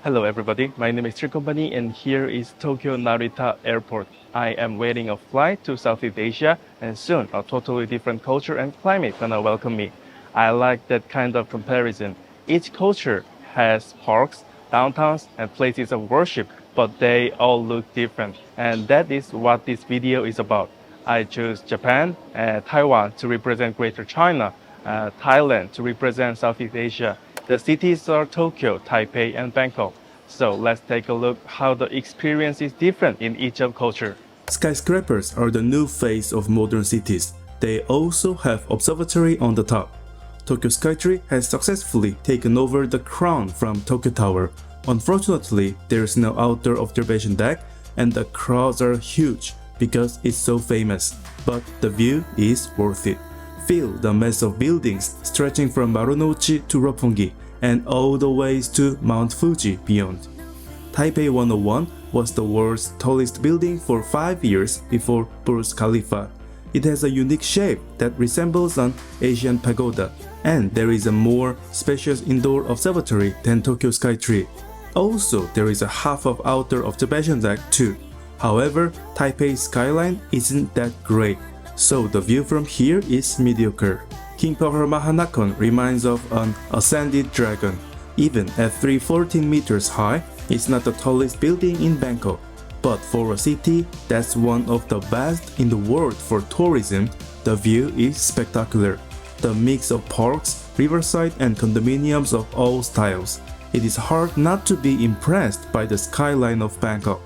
Hello everybody, my name is Company and here is Tokyo Narita Airport. I am waiting a flight to Southeast Asia and soon a totally different culture and climate gonna welcome me. I like that kind of comparison. Each culture has parks, downtowns and places of worship, but they all look different. And that is what this video is about. I chose Japan and Taiwan to represent Greater China, Thailand to represent Southeast Asia. The cities are Tokyo, Taipei, and Bangkok. So let's take a look how the experience is different in each of culture. Skyscrapers are the new face of modern cities. They also have observatory on the top. Tokyo Skytree has successfully taken over the crown from Tokyo Tower. Unfortunately, there is no outdoor observation deck and the crowds are huge because it's so famous. But the view is worth it. Feel the mass of buildings stretching from Marunouchi to Roppongi and all the ways to Mount Fuji beyond. Taipei 101 was the world's tallest building for 5 years before Burj Khalifa. It has a unique shape that resembles an Asian pagoda, and there is a more spacious indoor observatory than Tokyo Skytree. Also, there is a half of outdoor observation deck too. However, Taipei's skyline isn't that great, so the view from here is mediocre. King Power Mahanakhon reminds of an ascended dragon. Even at 314 meters high, it's not the tallest building in Bangkok. But for a city that's one of the best in the world for tourism, the view is spectacular. The mix of parks, riverside and condominiums of all styles. It is hard not to be impressed by the skyline of Bangkok.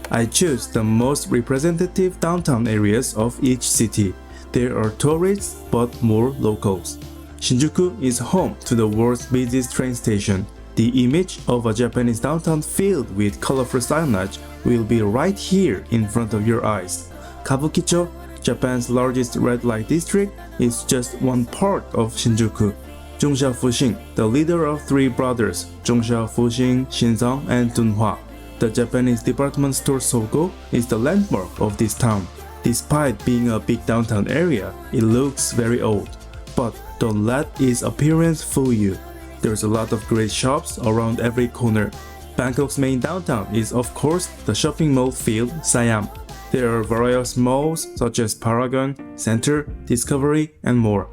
I chose the most representative downtown areas of each city. There are tourists but more locals. Shinjuku is home to the world's busiest train station. The image of a Japanese downtown filled with colorful signage will be right here in front of your eyes. Kabukicho, Japan's largest red light district, is just one part of Shinjuku. Zhongsha Fuxing, the leader of three brothers, Zhongsha Fuxing, Shinzang, and Dunhua. The Japanese department store Sogo is the landmark of this town. Despite being a big downtown area, it looks very old. But don't let its appearance fool you. There's a lot of great shops around every corner. Bangkok's main downtown is of course the shopping mall filled Siam. There are various malls such as Paragon, Center, Discovery, and more.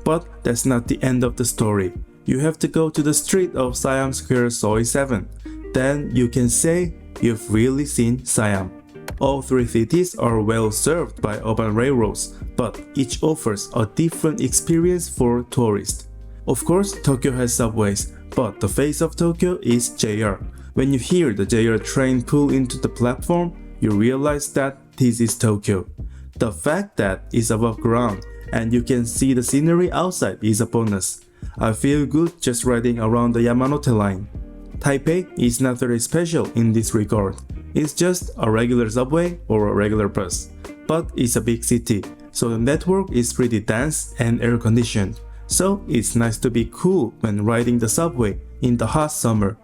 But that's not the end of the story. You have to go to the street of Siam Square Soi 7. Then you can say you've really seen Siam. All three cities are well served by urban railroads, but each offers a different experience for tourists. Of course, Tokyo has subways, but the face of Tokyo is JR. When you hear the JR train pull into the platform, you realize that this is Tokyo. The fact that it's above ground and you can see the scenery outside is a bonus. I feel good just riding around the Yamanote line. Taipei is not very special in this regard. It's just a regular subway or a regular bus. But it's a big city, so the network is pretty dense and air-conditioned. So it's nice to be cool when riding the subway in the hot summer.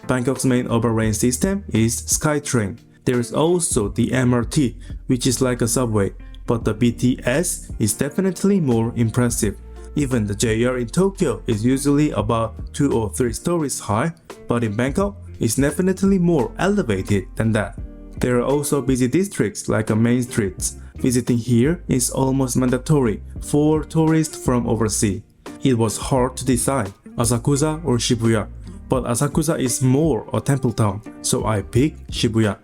Bangkok's main urban rail system is SkyTrain. There is also the MRT, which is like a subway, but the BTS is definitely more impressive. Even the JR in Tokyo is usually about 2 or 3 stories high, but in Bangkok, it's definitely more elevated than that. There are also busy districts like main streets. Visiting here is almost mandatory for tourists from overseas. It was hard to decide, Asakusa or Shibuya, but Asakusa is more a temple town, so I picked Shibuya.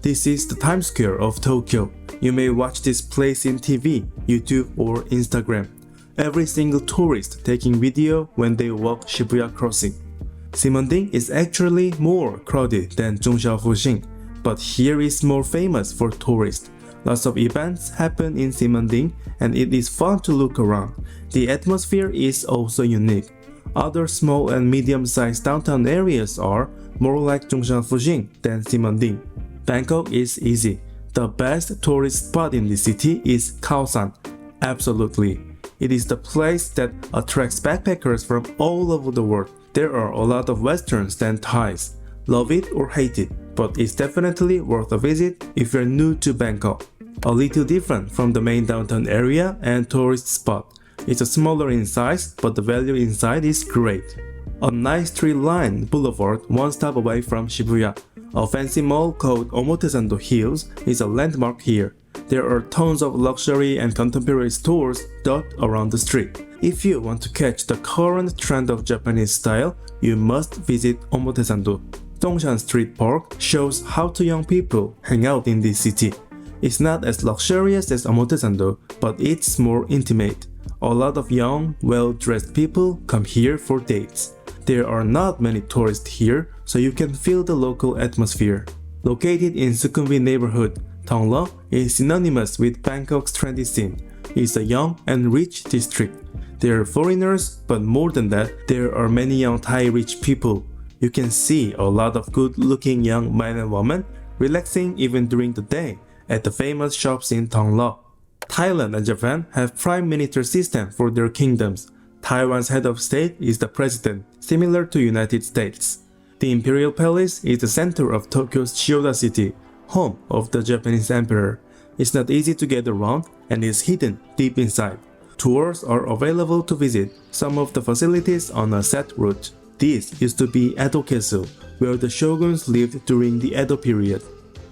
This is the Times Square of Tokyo. You may watch this place in TV, YouTube or Instagram. Every single tourist taking video when they walk Shibuya crossing. Simonding is actually more crowded than Zhongsha Fuxing, but here is more famous for tourists. Lots of events happen in Simonding and it is fun to look around. The atmosphere is also unique. Other small and medium-sized downtown areas are more like Zhongsha Fuxing than Simonding. Bangkok is easy. The best tourist spot in the city is Khao-san. Absolutely. It is the place that attracts backpackers from all over the world. There are a lot of Westerns than Thais. Love it or hate it, but it's definitely worth a visit if you're new to Bangkok. A little different from the main downtown area and tourist spot. It's smaller in size, but the value inside is great. a nice tree-lined boulevard one stop away from Shibuya. A fancy mall called Omotesando Hills is a landmark here. There are tons of luxury and contemporary stores dotted around the street. If you want to catch the current trend of Japanese style, you must visit Omotesando. Dongshan Street Park shows how two young people hang out in this city. It's not as luxurious as Omotesando, but it's more intimate. A lot of young, well-dressed people come here for dates. There are not many tourists here, so you can feel the local atmosphere. Located in Sukhumvit neighborhood, Thonglo is synonymous with Bangkok's trendy scene. It's a young and rich district. There are foreigners, but more than that, there are many young Thai rich people. You can see a lot of good-looking young men and women relaxing even during the day at the famous shops in Thonglo. Thailand and Japan have prime minister system for their kingdoms. Taiwan's head of state is the president, similar to United States. The Imperial Palace is the center of Tokyo's Chiyoda City, home of the Japanese emperor. It's not easy to get around and is hidden deep inside. Tours are available to visit some of the facilities on a set route. This used to be Edo Castle, where the shoguns lived during the Edo period.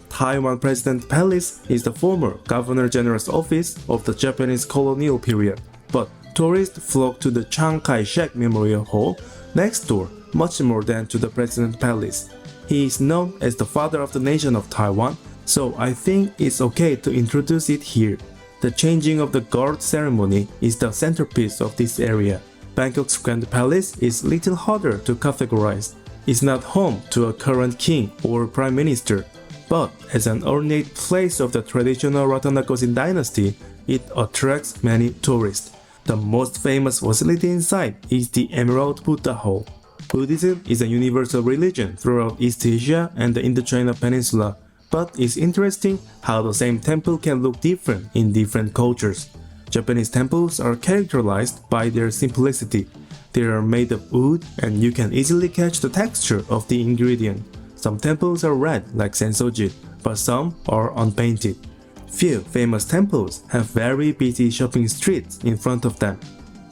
Taiwan President Palace is the former Governor General's office of the Japanese colonial period, but tourists flock to the Chiang Kai-shek Memorial Hall next door much more than to the President Palace. He is known as the father of the nation of Taiwan, so I think it's okay to introduce it here. The changing of the guard ceremony is the centerpiece of this area. Bangkok's Grand Palace is little harder to categorize. It's not home to a current king or prime minister, but as an ornate place of the traditional Ratanakosin dynasty, it attracts many tourists. The most famous facility inside is the Emerald Buddha Hall. Buddhism is a universal religion throughout East Asia and the Indochina Peninsula, but it's interesting how the same temple can look different in different cultures. Japanese temples are characterized by their simplicity. They are made of wood and you can easily catch the texture of the ingredient. Some temples are red like Sensoji, but some are unpainted. Few famous temples have very busy shopping streets in front of them.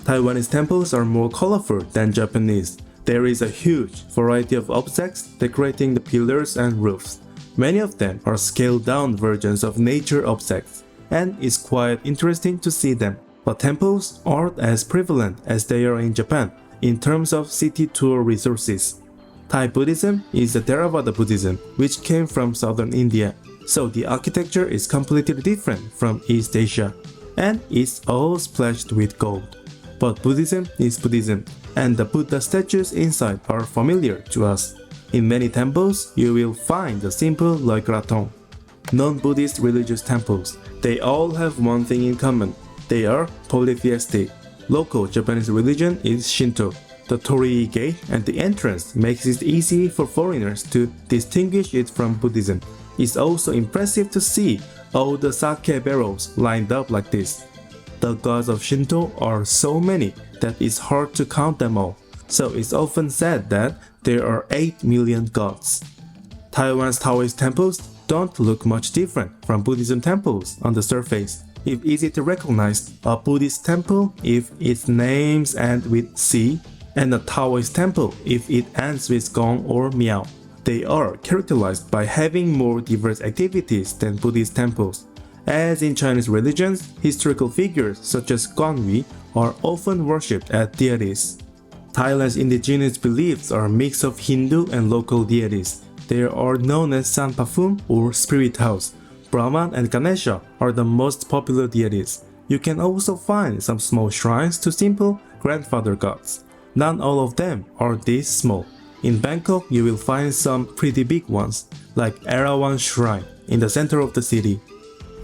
Taiwanese temples are more colorful than Japanese. There is a huge variety of objects decorating the pillars and roofs. Many of them are scaled-down versions of nature objects, and it's quite interesting to see them. But temples aren't as prevalent as they are in Japan in terms of city tour resources. Thai Buddhism is a Theravada Buddhism which came from southern India, so the architecture is completely different from East Asia, and it's all splashed with gold. But Buddhism is Buddhism, and the Buddha statues inside are familiar to us. In many temples, you will find a symbol like Raton. Non-Buddhist religious temples, they all have one thing in common. They are polytheistic. Local Japanese religion is Shinto. The torii gate and the entrance makes it easy for foreigners to distinguish it from Buddhism. It's also impressive to see all the sake barrels lined up like this. The gods of Shinto are so many that it's hard to count them all, so it's often said that there are 8 million gods. Taiwan's Taoist temples don't look much different from Buddhism temples on the surface. It's easy to recognize a Buddhist temple if its names end with Si, and a Taoist temple if it ends with Gong or Miao. They are characterized by having more diverse activities than Buddhist temples. As in Chinese religions, historical figures such as Guanghui are often worshipped as deities. Thailand's indigenous beliefs are a mix of Hindu and local deities. They are known as Sanpafum or Spirit House. Brahman and Ganesha are the most popular deities. You can also find some small shrines to simple grandfather gods. Not all of them are this small. In Bangkok, you will find some pretty big ones, like Erawan Shrine in the center of the city.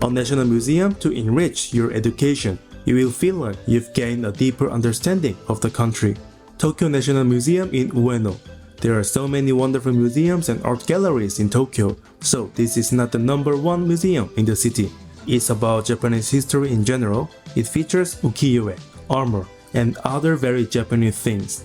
A national museum to enrich your education. You will feel like you've gained a deeper understanding of the country. Tokyo National Museum in Ueno. There are so many wonderful museums and art galleries in Tokyo, so this is not the #1 museum in the city. It's about Japanese history in general. It features ukiyo-e, armor, and other very Japanese things.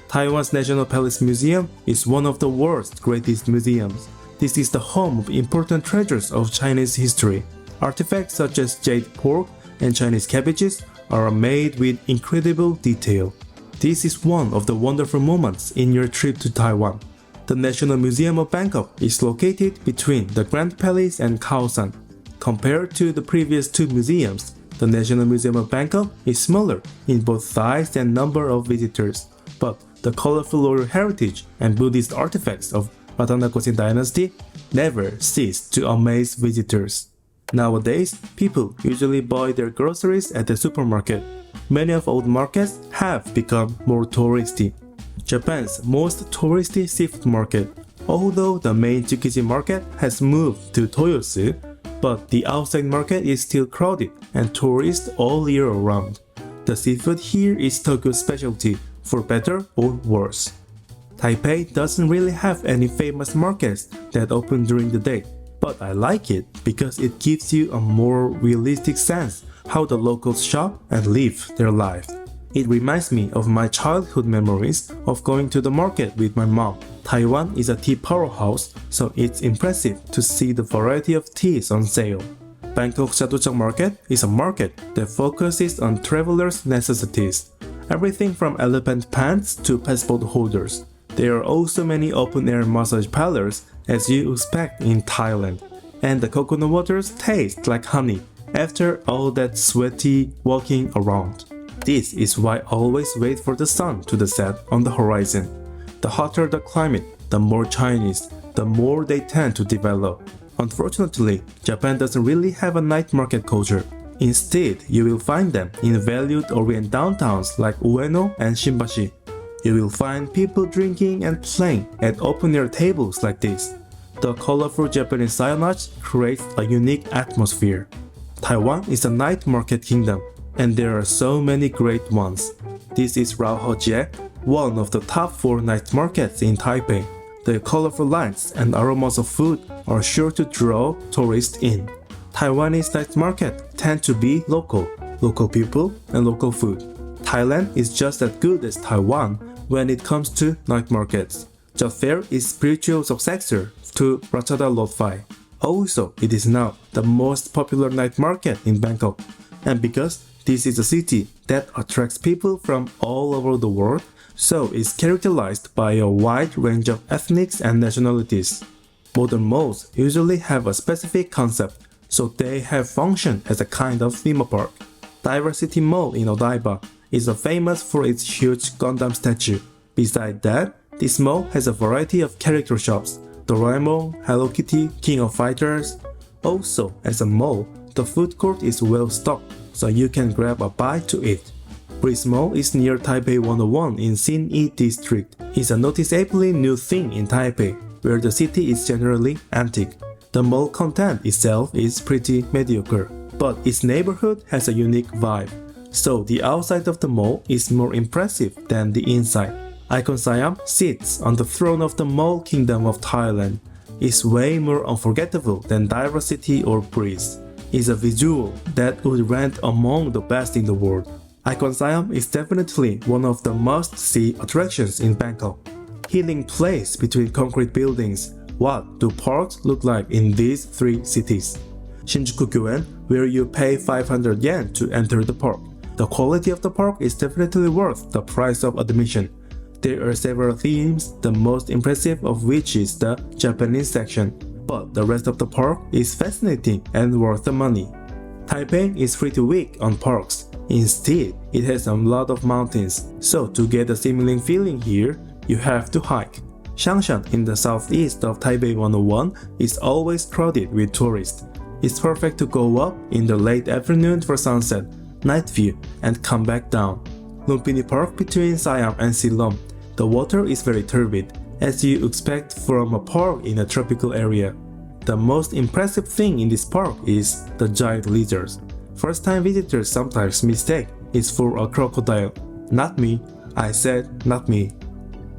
Taiwan's National Palace Museum is one of the world's greatest museums. This is the home of important treasures of Chinese history. Artifacts such as jade pork and Chinese cabbages are made with incredible detail. this is one of the wonderful moments in your trip to Taiwan. The National Museum of Bangkok is located between the Grand Palace and Khao San. Compared to the previous two museums, the National Museum of Bangkok is smaller in both size and number of visitors, but the colorful oral heritage and Buddhist artifacts of Ratanakosin Dynasty never cease to amaze visitors. Nowadays, people usually buy their groceries at the supermarket. Many of old markets have become more touristy. Japan's most touristy seafood market, although the main Tsukiji market has moved to Toyosu, but the outside market is still crowded and tourists all year round. The seafood here is Tokyo's specialty, for better or worse. Taipei doesn't really have any famous markets that open during the day, but I like it because it gives you a more realistic sense how the locals shop and live their life. It reminds me of my childhood memories of going to the market with my mom. Taiwan is a tea powerhouse, so it's impressive to see the variety of teas on sale. Bangkok's Chatuchak Market is a market that focuses on travelers' necessities. Everything from elephant pants to passport holders. There are also many open-air massage parlors as you expect in Thailand. And the coconut waters taste like honey after all that sweaty walking around. This is why I always wait for the sun to set on the horizon. The hotter the climate, the more Chinese, the more they tend to develop. Unfortunately, Japan doesn't really have a night market culture. Instead, you will find them in valued Orient downtowns like Ueno and Shimbashi. You will find people drinking and playing at open-air tables like this. The colorful Japanese signage creates a unique atmosphere. Taiwan is a night market kingdom, and there are so many great ones. This is Raohojie, one of the top 4 night markets in Taipei. The colorful lights and aromas of food are sure to draw tourists in. Taiwanese night market tend to be local people and local food. Thailand is just as good as Taiwan when it comes to night markets. The fair is spiritual successor to Ratchada Lodphai. Also, it is now the most popular night market in Bangkok. And because this is a city that attracts people from all over the world, so it's characterized by a wide range of ethnics and nationalities. Modern malls usually have a specific concept, so they have functioned as a kind of theme park. Diversity Mall in Odaiba is famous for its huge Gundam statue. Besides that, this mall has a variety of character shops: Doraemon, Hello Kitty, King of Fighters. Also, as a mall, the food court is well stocked, so you can grab a bite to eat. Breeze Mall is near Taipei 101 in Xin-Yi District. It's a noticeably new thing in Taipei, where the city is generally antique. The mall content itself is pretty mediocre, but its neighborhood has a unique vibe, so the outside of the mall is more impressive than the inside. Icon Siam sits on the throne of the mall kingdom of Thailand. It's way more unforgettable than Diversity or Breeze. It's a visual that would rank among the best in the world. Icon Siam is definitely one of the must-see attractions in Bangkok. Healing place between concrete buildings. What do parks look like in these 3 cities? Shinjuku Gyoen, where you pay 500 yen to enter the park. The quality of the park is definitely worth the price of admission. There are several themes, the most impressive of which is the Japanese section, but the rest of the park is fascinating and worth the money. Taipei is pretty weak on parks. Instead, it has a lot of mountains, so to get a similar feeling here, you have to hike. Changshan in the southeast of Taipei 101 is always crowded with tourists. It's perfect to go up in the late afternoon for sunset, night view, and come back down. Lumpini Park between Siam and Siloam. The water is very turbid, as you expect from a park in a tropical area. The most impressive thing in this park is the giant lizards. First-time visitors sometimes mistake it for a crocodile. Not me. I said not me.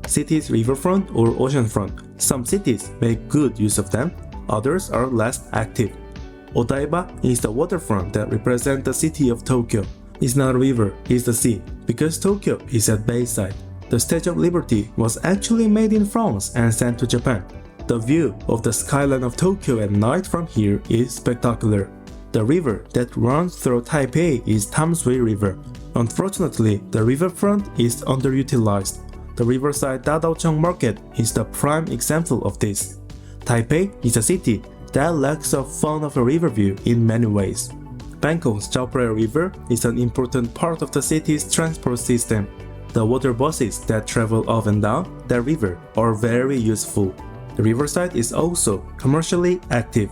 Cities riverfront or oceanfront. Some cities make good use of them, others are less active. Odaiba is the waterfront that represents the city of Tokyo. It's not a river, it's the sea, because Tokyo is at bayside. The Statue of Liberty was actually made in France and sent to Japan. The view of the skyline of Tokyo at night from here is spectacular. The river that runs through Taipei is Tamsui River. Unfortunately, the riverfront is underutilized. The riverside Dadaocheng Market is the prime example of this. Taipei is a city that lacks a fun of a river view in many ways. Bangkok's Chao Phraya River is an important part of the city's transport system. The water buses that travel up and down that river are very useful. The riverside is also commercially active,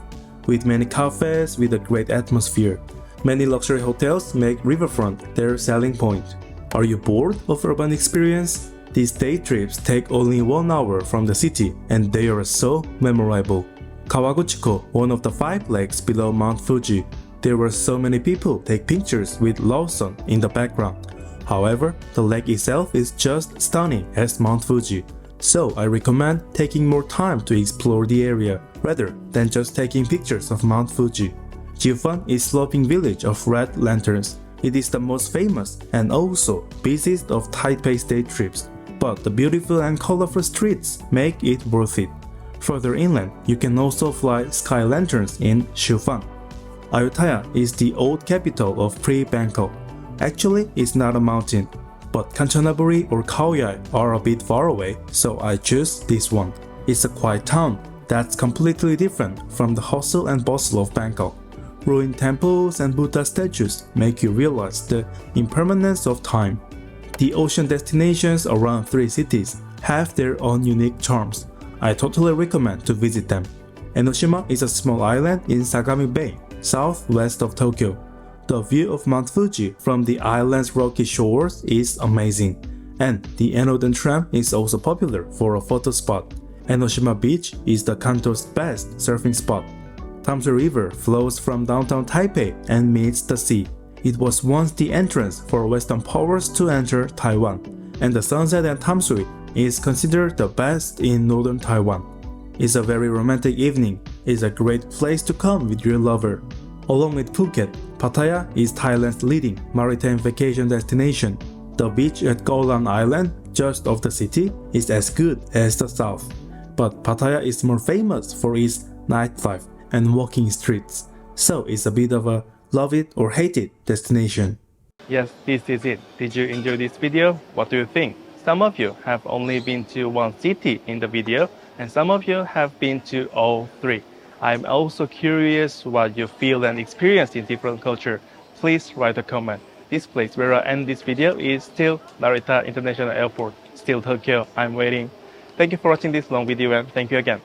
with many cafes with a great atmosphere. Many luxury hotels make riverfront their selling point. Are you bored of urban experience? These day trips take only 1 hour from the city and they are so memorable. Kawaguchiko, one of the 5 lakes below Mount Fuji. There were so many people take pictures with Lawson in the background. However, the lake itself is just stunning as Mount Fuji. So I recommend taking more time to explore the area rather than just taking pictures of Mount Fuji. Jiufan is sloping village of red lanterns. It is the most famous and also busiest of Taipei's day trips, but the beautiful and colorful streets make it worth it. Further inland, you can also fly sky lanterns in Shibuya. Ayutthaya is the old capital of pre-Bangkok. Actually, it's not a mountain, but Kanchanaburi or Khao Yai are a bit far away, so I choose this one. It's a quiet town that's completely different from the hustle and bustle of Bangkok. Ruined temples and Buddha statues make you realize the impermanence of time. The ocean destinations around 3 cities have their own unique charms. I totally recommend to visit them. Enoshima is a small island in Sagami Bay, southwest of Tokyo. The view of Mount Fuji from the island's rocky shores is amazing, and the Enoden tram is also popular for a photo spot. Enoshima Beach is the Kanto's best surfing spot. Tamsui River flows from downtown Taipei and meets the sea. It was once the entrance for Western powers to enter Taiwan, and the sunset at Tamsui is considered the best in northern Taiwan. It's a very romantic evening. It's a great place to come with your lover. Along with Phuket, Pattaya is Thailand's leading maritime vacation destination. The beach at Kolan Island, just off the city, is as good as the south. But Pattaya is more famous for its nightlife and walking streets, so it's a bit of a love it or hate it destination. Yes, this is it. Did you enjoy this video? What do you think? Some of you have only been to one city in the video, and some of you have been to all 3. I'm also curious what you feel and experience in different culture. Please write a comment. This place where I end this video is still Narita International Airport, still Tokyo. I'm waiting. Thank you for watching this long video and thank you again.